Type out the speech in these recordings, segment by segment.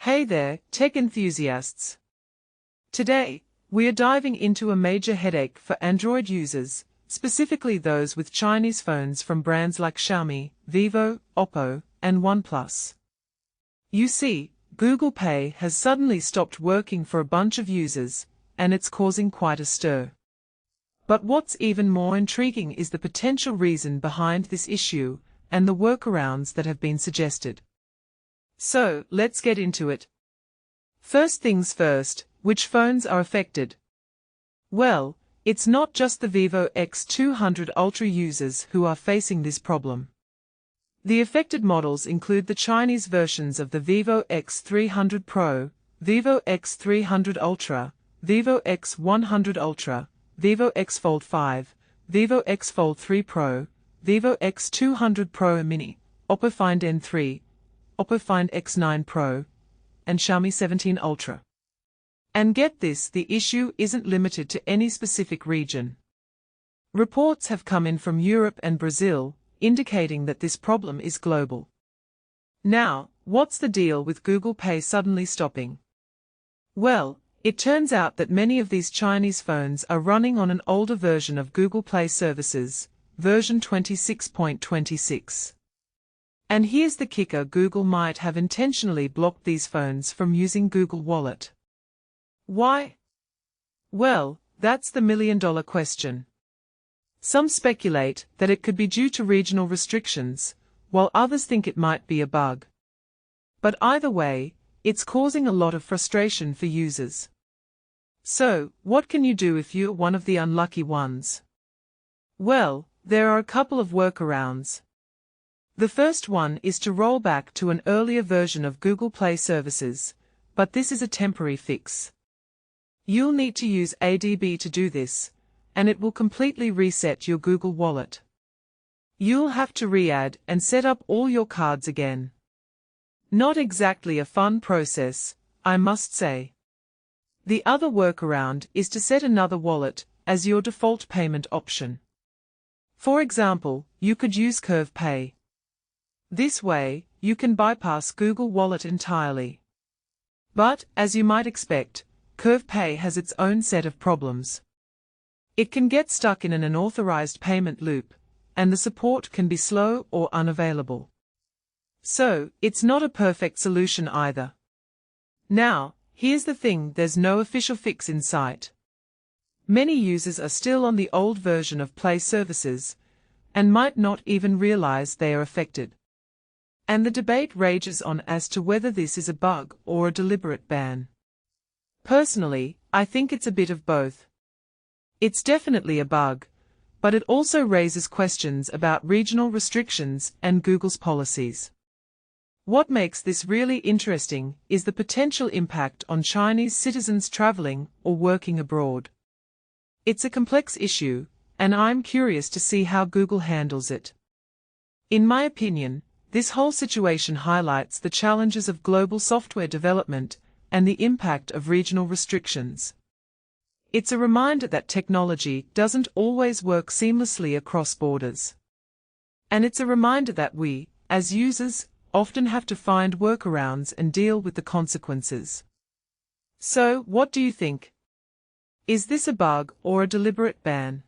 Hey there, tech enthusiasts. Today, we are diving into a major headache for Android users, specifically those with Chinese phones from brands like Xiaomi, Vivo, Oppo, and OnePlus. You see, Google Pay has suddenly stopped working for a bunch of users, and it's causing quite a stir. But what's even more intriguing is the potential reason behind this issue, and the workarounds that have been suggested. So, let's get into it. First things first, which phones are affected? Well, it's not just the Vivo X200 Ultra users who are facing this problem. The affected models include the Chinese versions of the Vivo X300 Pro, Vivo X300 Ultra, Vivo X100 Ultra, Vivo X Fold 5, Vivo X Fold 3 Pro, Vivo X200 Pro Mini, Oppo Find N3, Oppo Find X9 Pro, and Xiaomi 17 Ultra. And get this, the issue isn't limited to any specific region. Reports have come in from Europe and Brazil, indicating that this problem is global. Now, what's the deal with Google Pay suddenly stopping? Well, it turns out that many of these Chinese phones are running on an older version of Google Play services, version 26.26. And here's the kicker: Google might have intentionally blocked these phones from using Google Wallet. Why? Well, that's the million-dollar question. Some speculate that it could be due to regional restrictions, while others think it might be a bug. But either way, it's causing a lot of frustration for users. So, what can you do if you're one of the unlucky ones? Well, there are a couple of workarounds. The first one is to roll back to an earlier version of Google Play services, but this is a temporary fix. You'll need to use ADB to do this, and it will completely reset your Google Wallet. You'll have to re-add and set up all your cards again. Not exactly a fun process, I must say. The other workaround is to set another wallet as your default payment option. For example, you could use Curve Pay. This way, you can bypass Google Wallet entirely. But, as you might expect, Curve Pay has its own set of problems. It can get stuck in an unauthorized payment loop, and the support can be slow or unavailable. So, it's not a perfect solution either. Now, here's the thing: there's no official fix in sight. Many users are still on the old version of Play services, and might not even realize they are affected. And the debate rages on as to whether this is a bug or a deliberate ban. Personally, I think it's a bit of both. It's definitely a bug, but it also raises questions about regional restrictions and Google's policies. What makes this really interesting is the potential impact on Chinese citizens traveling or working abroad. It's a complex issue, and I'm curious to see how Google handles it. In my opinion, this whole situation highlights the challenges of global software development and the impact of regional restrictions. It's a reminder that technology doesn't always work seamlessly across borders. And it's a reminder that we, as users, often have to find workarounds and deal with the consequences. So, what do you think? Is this a bug or a deliberate ban?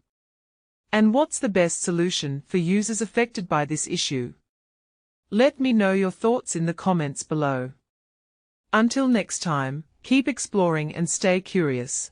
And what's the best solution for users affected by this issue? Let me know your thoughts in the comments below. Until next time, keep exploring and stay curious.